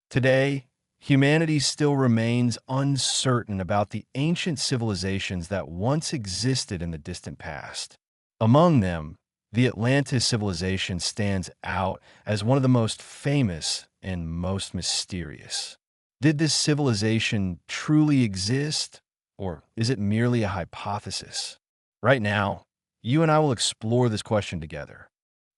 Today, humanity still remains uncertain about the ancient civilizations that once existed in the distant past. Among them, the Atlantis civilization stands out as one of the most famous and most mysterious. Did this civilization truly exist, or is it merely a hypothesis? Right now, you and I will explore this question together.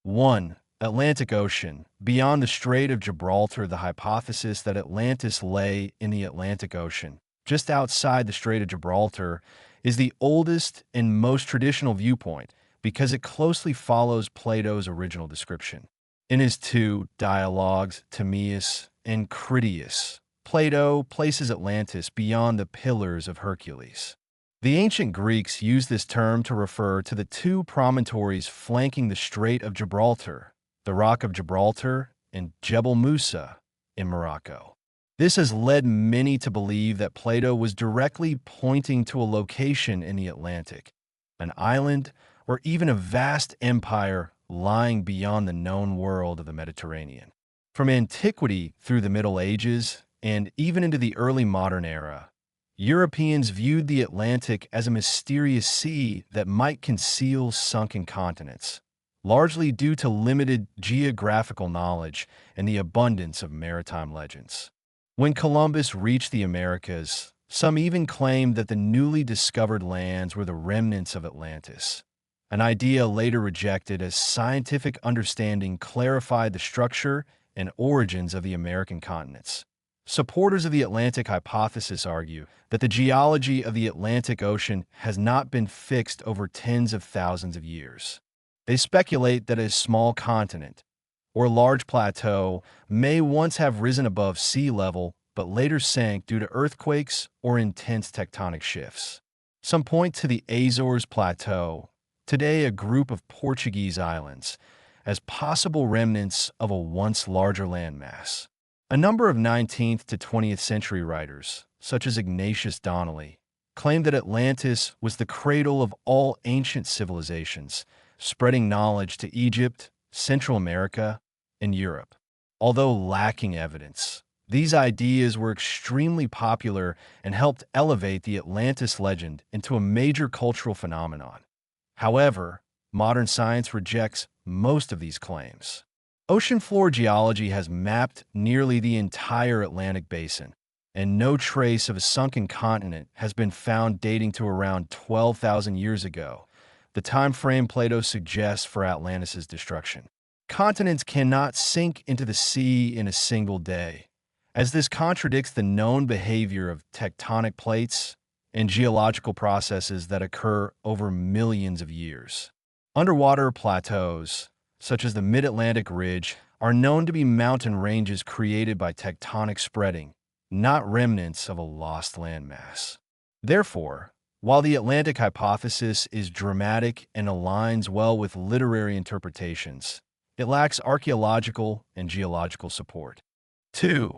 1. Atlantic Ocean. Beyond the Strait of Gibraltar, the hypothesis that Atlantis lay in the Atlantic Ocean, just outside the Strait of Gibraltar, is the oldest and most traditional viewpoint because it closely follows Plato's original description. In his two dialogues, Timaeus and Critias, Plato places Atlantis beyond the Pillars of Hercules. The ancient Greeks used this term to refer to the two promontories flanking the Strait of Gibraltar, the Rock of Gibraltar and Jebel Musa in Morocco. This has led many to believe that Plato was directly pointing to a location in the Atlantic, an island, or even a vast empire lying beyond the known world of the Mediterranean. From antiquity through the Middle Ages and even into the early modern era, Europeans viewed the Atlantic as a mysterious sea that might conceal sunken continents, largely due to limited geographical knowledge and the abundance of maritime legends. When Columbus reached the Americas, some even claimed that the newly discovered lands were the remnants of Atlantis. An idea later rejected as scientific understanding clarified the structure and origins of the American continents. Supporters of the Atlantic hypothesis argue that the geology of the Atlantic Ocean has not been fixed over tens of thousands of years. They speculate that a small continent, or large plateau, may once have risen above sea level but later sank due to earthquakes or intense tectonic shifts. Some point to the Azores Plateau, today a group of Portuguese islands, as possible remnants of a once larger landmass. A number of 19th to 20th century writers, such as Ignatius Donnelly, claimed that Atlantis was the cradle of all ancient civilizations, spreading knowledge to Egypt, Central America, and Europe. Although lacking evidence, these ideas were extremely popular and helped elevate the Atlantis legend into a major cultural phenomenon. However, modern science rejects most of these claims. Ocean floor geology has mapped nearly the entire Atlantic basin, and no trace of a sunken continent has been found dating to around 12,000 years ago, the time frame Plato suggests for Atlantis' destruction. Continents cannot sink into the sea in a single day, as this contradicts the known behavior of tectonic plates and geological processes that occur over millions of years. Underwater plateaus, such as the Mid-Atlantic Ridge, are known to be mountain ranges created by tectonic spreading, not remnants of a lost landmass. Therefore, while the Atlantic hypothesis is dramatic and aligns well with literary interpretations, it lacks archaeological and geological support. 2.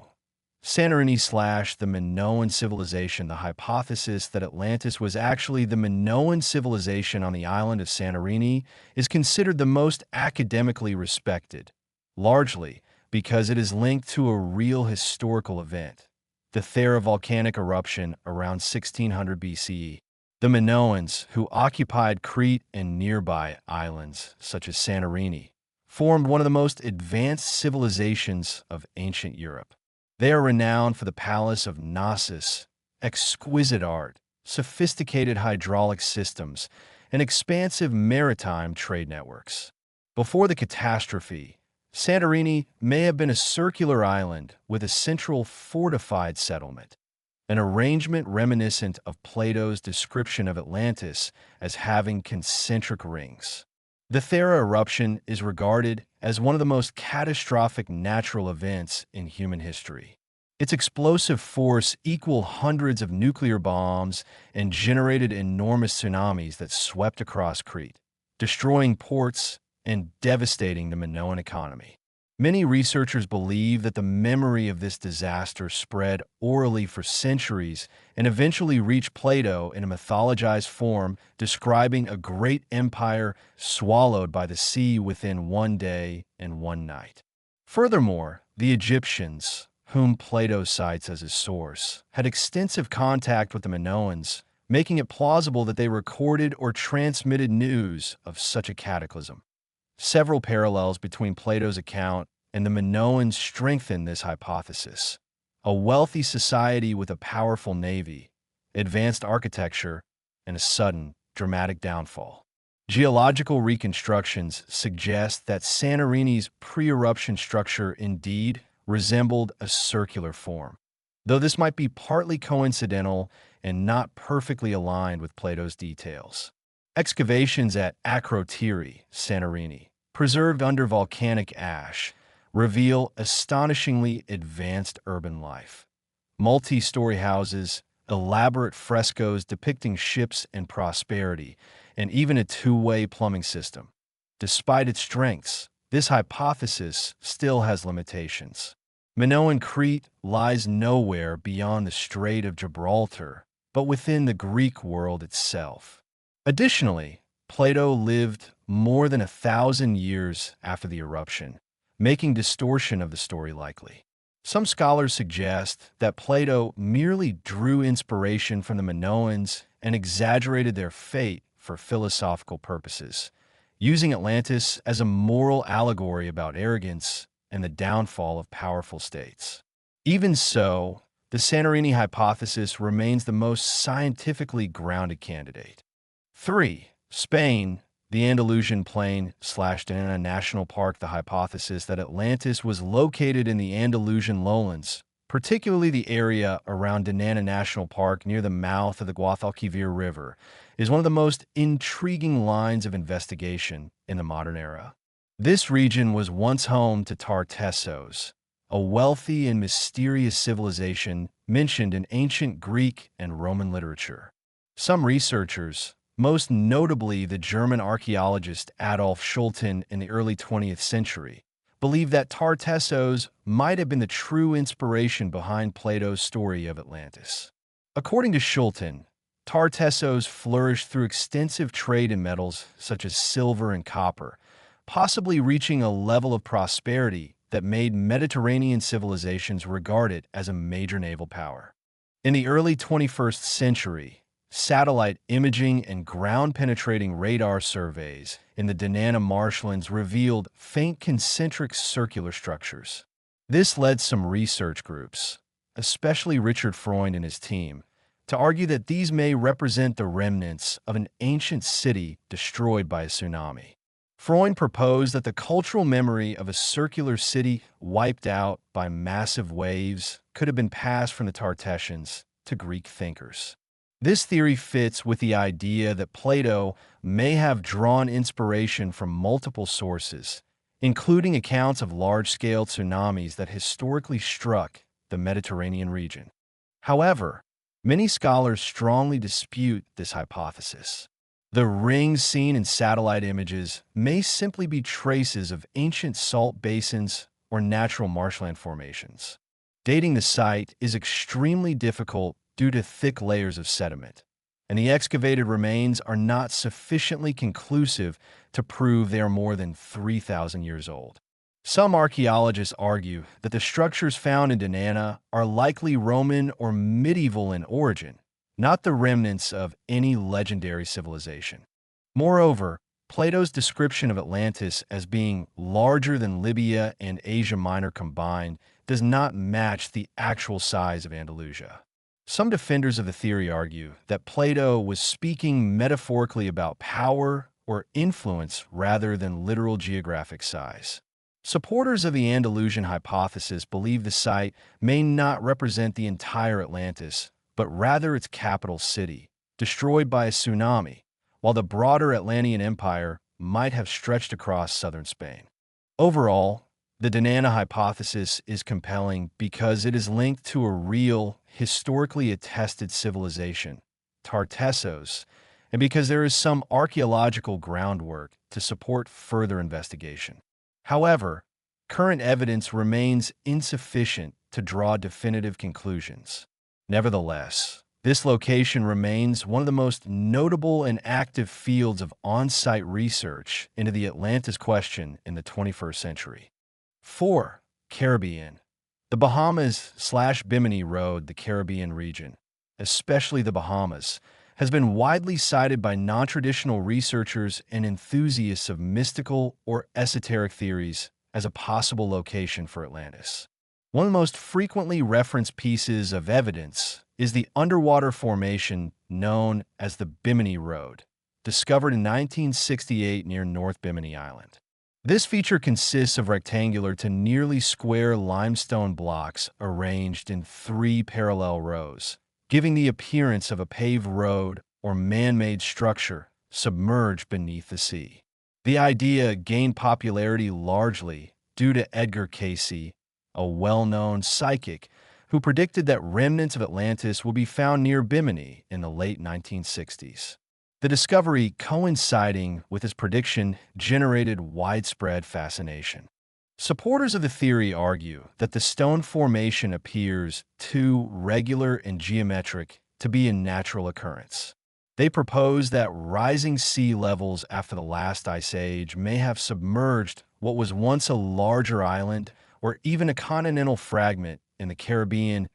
Santorini/the Minoan civilization. The hypothesis that Atlantis was actually the Minoan civilization on the island of Santorini is considered the most academically respected, largely because it is linked to a real historical event, the Thera volcanic eruption around 1600 BCE. The Minoans, who occupied Crete and nearby islands, such as Santorini, formed one of the most advanced civilizations of ancient Europe. They are renowned for the Palace of Knossos, exquisite art, sophisticated hydraulic systems, and expansive maritime trade networks. Before the catastrophe, Santorini may have been a circular island with a central fortified settlement, an arrangement reminiscent of Plato's description of Atlantis as having concentric rings. The Thera eruption is regarded as one of the most catastrophic natural events in human history. Its explosive force equaled hundreds of nuclear bombs and generated enormous tsunamis that swept across Crete, destroying ports and devastating the Minoan economy. Many researchers believe that the memory of this disaster spread orally for centuries and eventually reached Plato in a mythologized form describing a great empire swallowed by the sea within one day and one night. Furthermore, the Egyptians, whom Plato cites as his source, had extensive contact with the Minoans, making it plausible that they recorded or transmitted news of such a cataclysm. Several parallels between Plato's account and the Minoans strengthen this hypothesis. A wealthy society with a powerful navy, advanced architecture, and a sudden, dramatic downfall. Geological reconstructions suggest that Santorini's pre-eruption structure indeed resembled a circular form, though this might be partly coincidental and not perfectly aligned with Plato's details. Excavations at Akrotiri, Santorini, preserved under volcanic ash, reveal astonishingly advanced urban life. Multi-story houses, elaborate frescoes depicting ships and prosperity, and even a two-way plumbing system. Despite its strengths, this hypothesis still has limitations. Minoan Crete lies nowhere beyond the Strait of Gibraltar, but within the Greek world itself. Additionally, Plato lived more than 1,000 years after the eruption, making distortion of the story likely. Some scholars suggest that Plato merely drew inspiration from the Minoans and exaggerated their fate for philosophical purposes, using Atlantis as a moral allegory about arrogance and the downfall of powerful states. Even so, the Santorini hypothesis remains the most scientifically grounded candidate. 3. Spain, the Andalusian Plain/Diana National Park. The hypothesis that Atlantis was located in the Andalusian lowlands, particularly the area around Diana National Park near the mouth of the Guadalquivir River, is one of the most intriguing lines of investigation in the modern era. This region was once home to Tartessos, a wealthy and mysterious civilization mentioned in ancient Greek and Roman literature. Some researchers, most notably the German archaeologist Adolf Schulten in the early 20th century, believe that Tartessos might have been the true inspiration behind Plato's story of Atlantis. According to Schulten, Tartessos flourished through extensive trade in metals such as silver and copper, possibly reaching a level of prosperity that made Mediterranean civilizations regard it as a major naval power. In the early 21st century, satellite imaging and ground-penetrating radar surveys in the Diana marshlands revealed faint concentric circular structures. This led some research groups, especially Richard Freund and his team, to argue that these may represent the remnants of an ancient city destroyed by a tsunami. Freund proposed that the cultural memory of a circular city wiped out by massive waves could have been passed from the Tartessians to Greek thinkers. This theory fits with the idea that Plato may have drawn inspiration from multiple sources, including accounts of large-scale tsunamis that historically struck the Mediterranean region. However, many scholars strongly dispute this hypothesis. The rings seen in satellite images may simply be traces of ancient salt basins or natural marshland formations. Dating the site is extremely difficult due to thick layers of sediment, and the excavated remains are not sufficiently conclusive to prove they are more than 3,000 years old. Some archaeologists argue that the structures found in Diana are likely Roman or medieval in origin, not the remnants of any legendary civilization. Moreover, Plato's description of Atlantis as being larger than Libya and Asia Minor combined does not match the actual size of Andalusia. Some defenders of the theory argue that Plato was speaking metaphorically about power or influence rather than literal geographic size. Supporters of the Andalusian hypothesis believe the site may not represent the entire Atlantis, but rather its capital city, destroyed by a tsunami, while the broader Atlantean Empire might have stretched across southern Spain. Overall, the Diana hypothesis is compelling because it is linked to a real, historically attested civilization, Tartessos, and because there is some archaeological groundwork to support further investigation. However, current evidence remains insufficient to draw definitive conclusions. Nevertheless, this location remains one of the most notable and active fields of on-site research into the Atlantis question in the 21st century. 4. Caribbean. The Bahamas/Bimini Road, the Caribbean region, especially the Bahamas, has been widely cited by non-traditional researchers and enthusiasts of mystical or esoteric theories as a possible location for Atlantis. One of the most frequently referenced pieces of evidence is the underwater formation known as the Bimini Road, discovered in 1968 near North Bimini Island. This feature consists of rectangular to nearly square limestone blocks arranged in 3 parallel rows, giving the appearance of a paved road or man-made structure submerged beneath the sea. The idea gained popularity largely due to Edgar Cayce, a well-known psychic who predicted that remnants of Atlantis would be found near Bimini in the late 1960s. The discovery, coinciding with his prediction, generated widespread fascination. Supporters of the theory argue that the stone formation appears too regular and geometric to be a natural occurrence. They propose that rising sea levels after the last ice age may have submerged what was once a larger island or even a continental fragment in the Caribbean,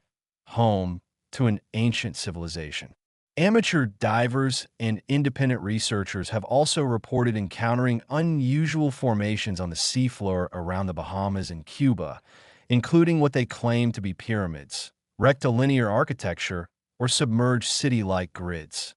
home to an ancient civilization. Amateur divers and independent researchers have also reported encountering unusual formations on the seafloor around the Bahamas and Cuba, including what they claim to be pyramids, rectilinear architecture, or submerged city-like grids.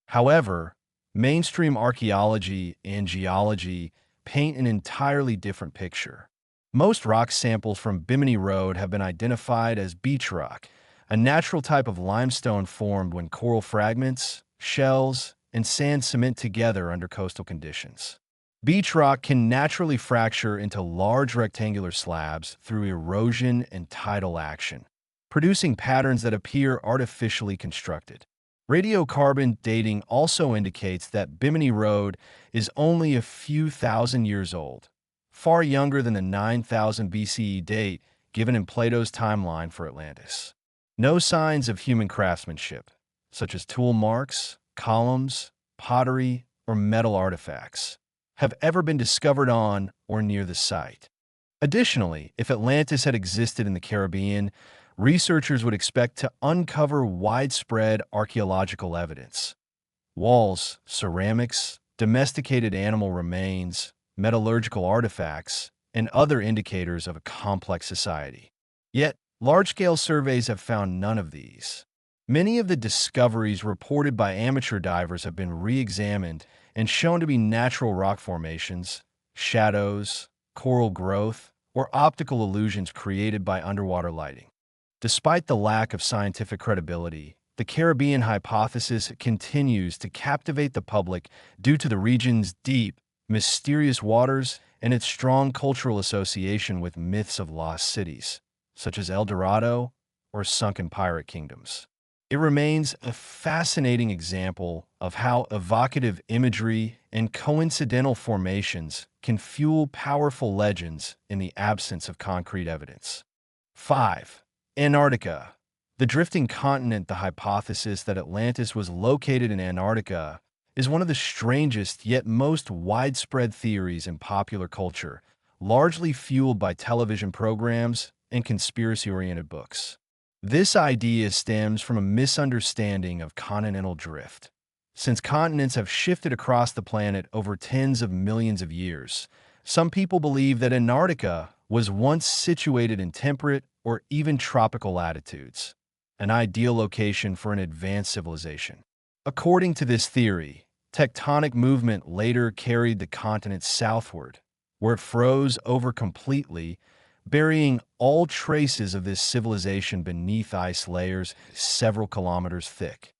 However, mainstream archaeology and geology paint an entirely different picture. Most rock samples from Bimini Road have been identified as beach rock, a natural type of limestone formed when coral fragments, shells, and sand cement together under coastal conditions. Beach rock can naturally fracture into large rectangular slabs through erosion and tidal action, producing patterns that appear artificially constructed. Radiocarbon dating also indicates that Bimini Road is only a few thousand years old, far younger than the 9000 BCE date given in Plato's timeline for Atlantis. No signs of human craftsmanship, such as tool marks, columns, pottery, or metal artifacts, have ever been discovered on or near the site. Additionally, if Atlantis had existed in the Caribbean, researchers would expect to uncover widespread archaeological evidence. Walls, ceramics, domesticated animal remains, metallurgical artifacts, and other indicators of a complex society. Yet, large-scale surveys have found none of these. Many of the discoveries reported by amateur divers have been re-examined and shown to be natural rock formations, shadows, coral growth, or optical illusions created by underwater lighting. Despite the lack of scientific credibility, the Caribbean hypothesis continues to captivate the public due to the region's deep, mysterious waters and its strong cultural association with myths of lost cities, such as El Dorado or sunken pirate kingdoms. It remains a fascinating example of how evocative imagery and coincidental formations can fuel powerful legends in the absence of concrete evidence. 5. Antarctica. The drifting continent. The hypothesis that Atlantis was located in Antarctica is one of the strangest yet most widespread theories in popular culture, largely fueled by television programs and conspiracy-oriented books. This idea stems from a misunderstanding of continental drift. Since continents have shifted across the planet over tens of millions of years, some people believe that Antarctica was once situated in temperate or even tropical latitudes, an ideal location for an advanced civilization. According to this theory, tectonic movement later carried the continent southward, where it froze over completely, burying all traces of this civilization beneath ice layers several kilometers thick.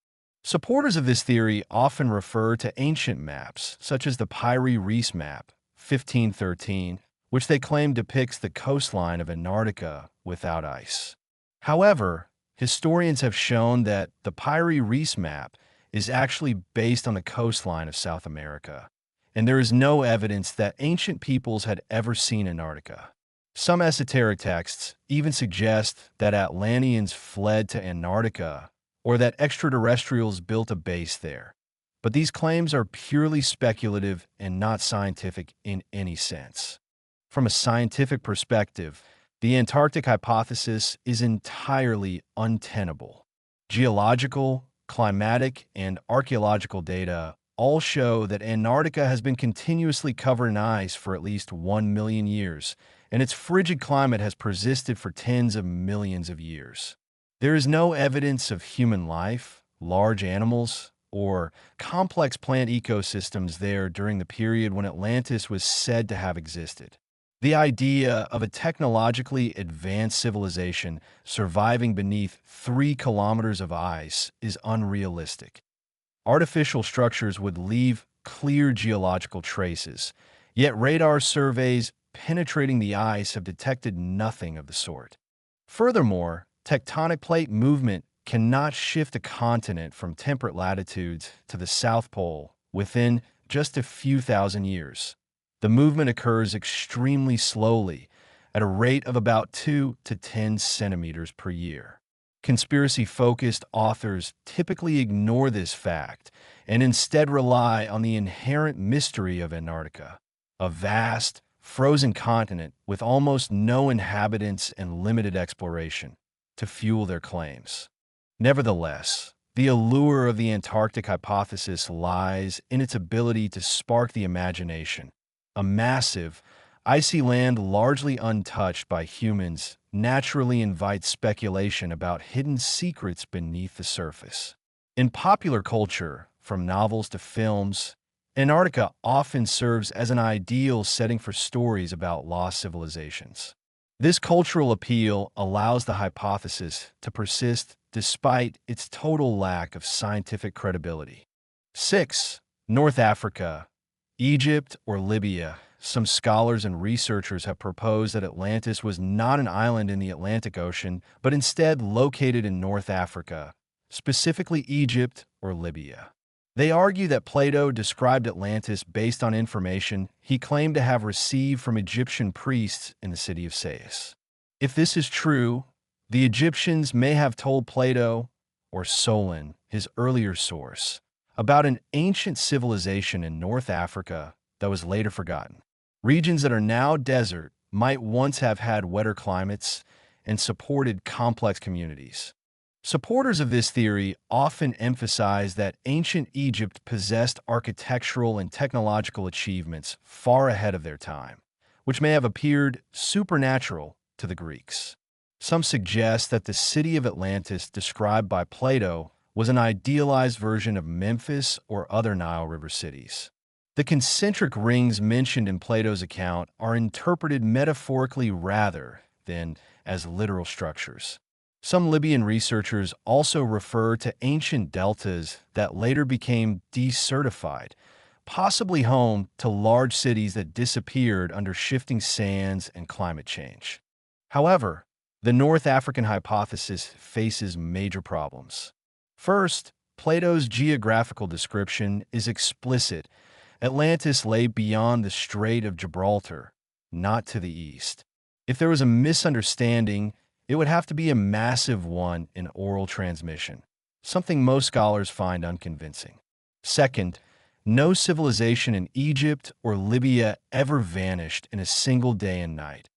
Supporters of this theory often refer to ancient maps, such as the Piri-Reis map, 1513, which they claim depicts the coastline of Antarctica without ice. However, historians have shown that the Piri-Reis map is actually based on the coastline of South America, and there is no evidence that ancient peoples had ever seen Antarctica. Some esoteric texts even suggest that Atlanteans fled to Antarctica or that extraterrestrials built a base there. But these claims are purely speculative and not scientific in any sense. From a scientific perspective, The Antarctic hypothesis is entirely untenable. Geological, climatic, and archaeological data all show that Antarctica has been continuously covered in ice for at least 1 million years, and its frigid climate has persisted for tens of millions of years. There is no evidence of human life, large animals, or complex plant ecosystems there during the period when Atlantis was said to have existed. The idea of a technologically advanced civilization surviving beneath 3 kilometers of ice is unrealistic. Artificial structures would leave clear geological traces, yet radar surveys penetrating the ice have detected nothing of the sort. Furthermore, tectonic plate movement cannot shift a continent from temperate latitudes to the South Pole within just a few thousand years. The movement occurs extremely slowly, at a rate of about 2 to 10 centimeters per year. Conspiracy-focused authors typically ignore this fact and instead rely on the inherent mystery of Antarctica, a vast, frozen continent with almost no inhabitants and limited exploration, to fuel their claims. Nevertheless, the allure of the Antarctic hypothesis lies in its ability to spark the imagination. A massive, icy land largely untouched by humans naturally invites speculation about hidden secrets beneath the surface. In popular culture, from novels to films, Antarctica often serves as an ideal setting for stories about lost civilizations. This cultural appeal allows the hypothesis to persist despite its total lack of scientific credibility. 6. North Africa, Egypt, or Libya. Some scholars and researchers have proposed that Atlantis was not an island in the Atlantic Ocean, but instead located in North Africa, specifically Egypt or Libya. They argue that Plato described Atlantis based on information he claimed to have received from Egyptian priests in the city of Sais. If this is true, the Egyptians may have told Plato, or Solon, his earlier source, about an ancient civilization in North Africa that was later forgotten. Regions that are now desert might once have had wetter climates and supported complex communities. Supporters of this theory often emphasize that ancient Egypt possessed architectural and technological achievements far ahead of their time, which may have appeared supernatural to the Greeks. Some suggest that the city of Atlantis described by Plato was an idealized version of Memphis or other Nile River cities. The concentric rings mentioned in Plato's account are interpreted metaphorically rather than as literal structures. Some Libyan researchers also refer to ancient deltas that later became desertified, possibly home to large cities that disappeared under shifting sands and climate change. However, the North African hypothesis faces major problems. First, Plato's geographical description is explicit. Atlantis lay beyond the Strait of Gibraltar, not to the east. If there was a misunderstanding, it would have to be a massive one in oral transmission, something most scholars find unconvincing. Second, no civilization in Egypt or Libya ever vanished in a single day and night,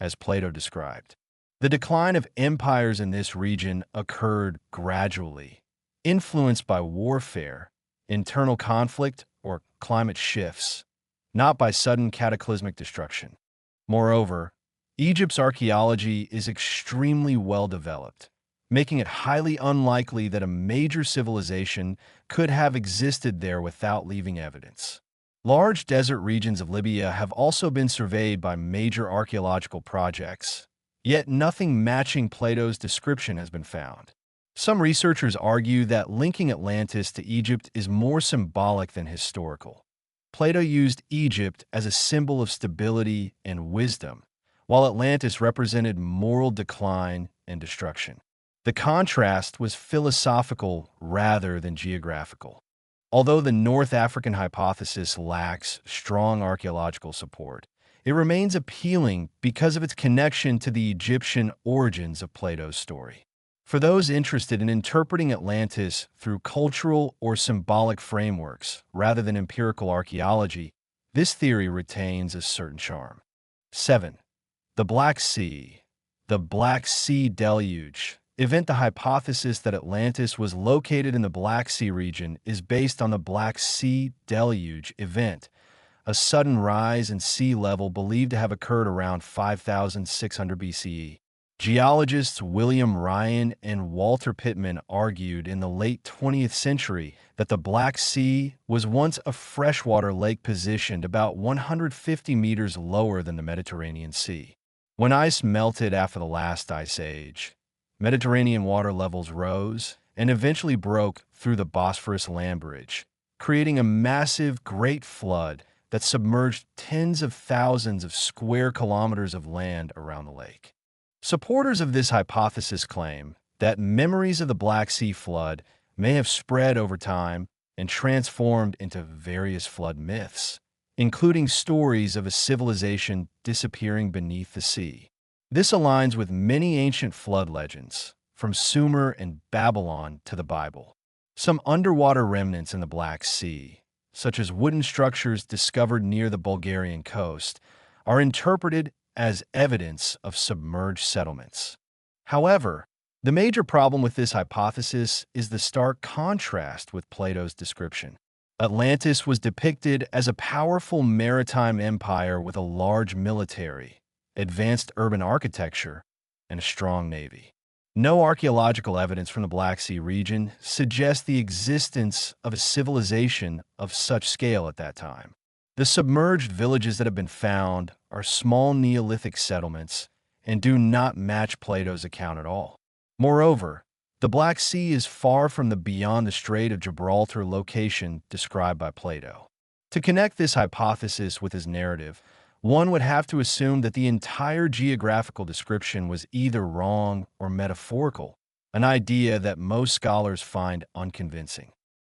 as Plato described. The decline of empires in this region occurred gradually, influenced by warfare, internal conflict, or climate shifts, not by sudden cataclysmic destruction. Moreover, Egypt's archaeology is extremely well developed, making it highly unlikely that a major civilization could have existed there without leaving evidence. Large desert regions of Libya have also been surveyed by major archaeological projects, yet nothing matching Plato's description has been found. Some researchers argue that linking Atlantis to Egypt is more symbolic than historical. Plato used Egypt as a symbol of stability and wisdom, while Atlantis represented moral decline and destruction. The contrast was philosophical rather than geographical. Although the North African hypothesis lacks strong archaeological support, it remains appealing because of its connection to the Egyptian origins of Plato's story. For those interested in interpreting Atlantis through cultural or symbolic frameworks rather than empirical archaeology, this theory retains a certain charm. 7. The Black Sea, The Black Sea Deluge event. The hypothesis that Atlantis was located in the Black Sea region is based on the Black Sea Deluge event, a sudden rise in sea level believed to have occurred around 5,600 BCE. Geologists William Ryan and Walter Pittman argued in the late 20th century that the Black Sea was once a freshwater lake positioned about 150 meters lower than the Mediterranean Sea. When ice melted after the last ice age, Mediterranean water levels rose and eventually broke through the Bosphorus land bridge, creating a massive Great Flood that submerged tens of thousands of square kilometers of land around the lake. Supporters of this hypothesis claim that memories of the Black Sea flood may have spread over time and transformed into various flood myths, including stories of a civilization disappearing beneath the sea. This aligns with many ancient flood legends, from Sumer and Babylon to the Bible. Some underwater remnants in the Black Sea, such as wooden structures discovered near the Bulgarian coast, are interpreted as evidence of submerged settlements. However, the major problem with this hypothesis is the stark contrast with Plato's description. Atlantis was depicted as a powerful maritime empire with a large military, advanced urban architecture, and a strong navy. No archaeological evidence from the Black Sea region suggests the existence of a civilization of such scale at that time. The submerged villages that have been found are small Neolithic settlements and do not match Plato's account at all. Moreover, the Black Sea is far from the beyond the Strait of Gibraltar location described by Plato. To connect this hypothesis with his narrative, one would have to assume that the entire geographical description was either wrong or metaphorical, an idea that most scholars find unconvincing.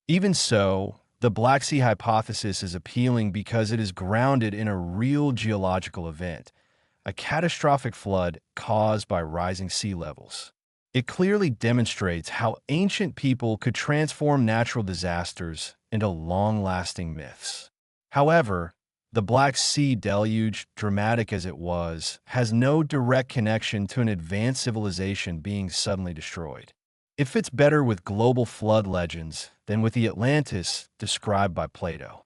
Even so, the Black Sea hypothesis is appealing because it is grounded in a real geological event, a catastrophic flood caused by rising sea levels. It clearly demonstrates how ancient people could transform natural disasters into long-lasting myths. However, the Black Sea Deluge, dramatic as it was, has no direct connection to an advanced civilization being suddenly destroyed. It fits better with global flood legends than with the Atlantis described by Plato.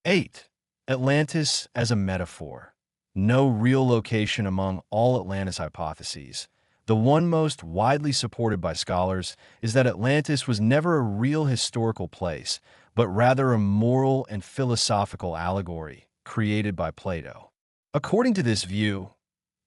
8. Atlantis as a metaphor. No real location among all Atlantis hypotheses. The one most widely supported by scholars is that Atlantis was never a real historical place, but rather a moral and philosophical allegory created by Plato. According to this view,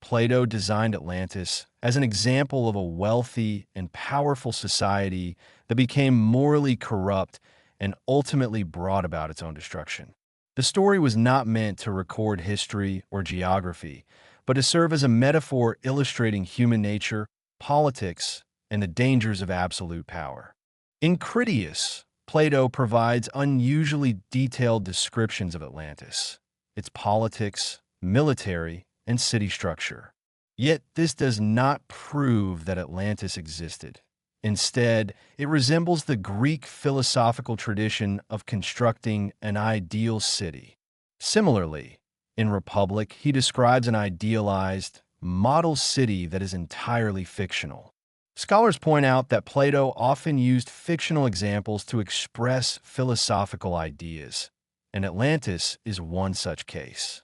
Plato designed Atlantis as an example of a wealthy and powerful society that became morally corrupt and ultimately brought about its own destruction. The story was not meant to record history or geography, but to serve as a metaphor illustrating human nature, politics, and the dangers of absolute power. In Critias, Plato provides unusually detailed descriptions of Atlantis, its politics, military, and city structure. Yet this does not prove that Atlantis existed. Instead, it resembles the Greek philosophical tradition of constructing an ideal city. Similarly, in Republic, he describes an idealized, model city that is entirely fictional. Scholars point out that Plato often used fictional examples to express philosophical ideas, and Atlantis is one such case.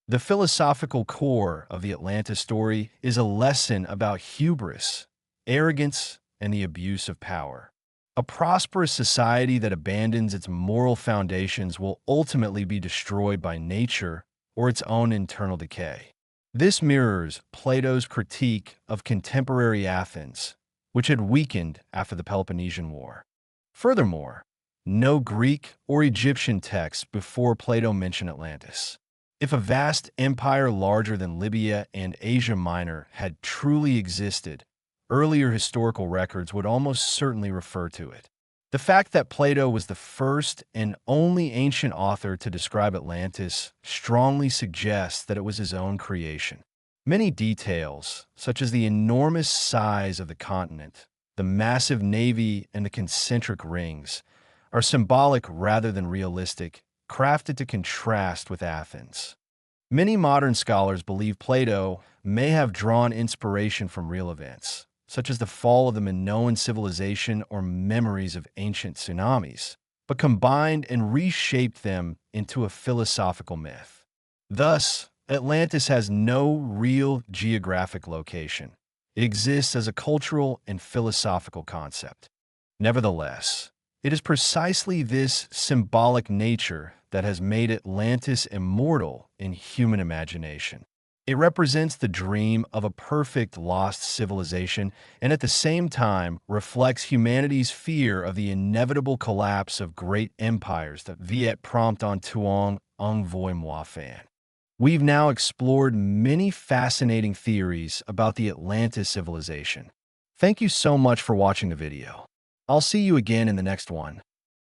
The philosophical core of the Atlantis story is a lesson about hubris, arrogance, and the abuse of power. A prosperous society that abandons its moral foundations will ultimately be destroyed by nature or its own internal decay. This mirrors Plato's critique of contemporary Athens, which had weakened after the Peloponnesian War. Furthermore, no Greek or Egyptian texts before Plato mention Atlantis. If a vast empire larger than Libya and Asia Minor had truly existed, earlier historical records would almost certainly refer to it. The fact that Plato was the first and only ancient author to describe Atlantis strongly suggests that it was his own creation. Many details, such as the enormous size of the continent, the massive navy, and the concentric rings, are symbolic rather than realistic, crafted to contrast with Athens. Many modern scholars believe Plato may have drawn inspiration from real events, such as the fall of the Minoan civilization or memories of ancient tsunamis, but combined and reshaped them into a philosophical myth. Thus, Atlantis has no real geographic location. It exists as a cultural and philosophical concept. Nevertheless, it is precisely this symbolic nature that has made Atlantis immortal in human imagination. It represents the dream of a perfect lost civilization and at the same time reflects humanity's fear of the inevitable collapse of great empires that Viet prompt on Tuong Envoy Moi Fan. We've now explored many fascinating theories about the Atlantis civilization. Thank you so much for watching the video. I'll see you again in the next one.